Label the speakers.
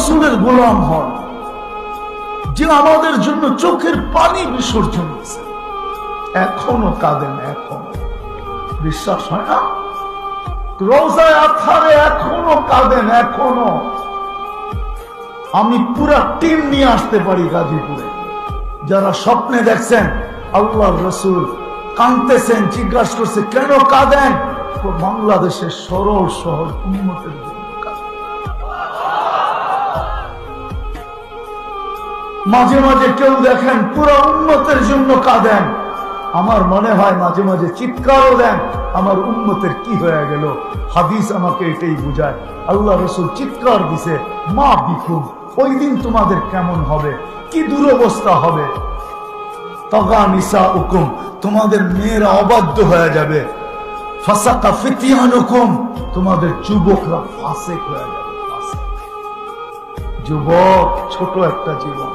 Speaker 1: রসুলের গোলাম হন, যে আমাদের জন্য চোখের পানি বিসর্জন দিয়েছে, এখনো কাঁদেন, এখনো। বিশ্বাস হয় না? রওজায়ে আতহারে এখনো কাঁদেন, এখনো। আমি পুরা টিম নিয়ে আসতে পারি গাজীপুরে, যারা স্বপ্নে দেখছেন আল্লাহর রসুল কাঁদতেছেন, জিজ্ঞাসা করছে কেন কাঁদেন? বাংলাদেশের সরল সহজ উম্মতের জন্য কাঁদেন। মাঝে মাঝে কেউ দেখেন পুরা উম্মতের জন্য কাঁদেন। আমার মনে হয় মাঝে মাঝে চিৎকারও দেন, আমার উম্মতের কি হয়ে গেল। হাদিস আমাকে এটাই বুঝায়। আল্লাহ রসুল চিৎকার দিছে, মা বিকুম, ওই দিন তোমাদের কেমন হবে, কি দুরবস্থা হবে। তগা নিসা উকুম, তোমাদের মেয়েরা অবাধ্য হয়ে যাবে। ফাসাকা ফিতিয়ানুকুম, তোমাদের যুবকরা ফাসিক হয়ে যাবে। যুবক ছোট একটা জীবন,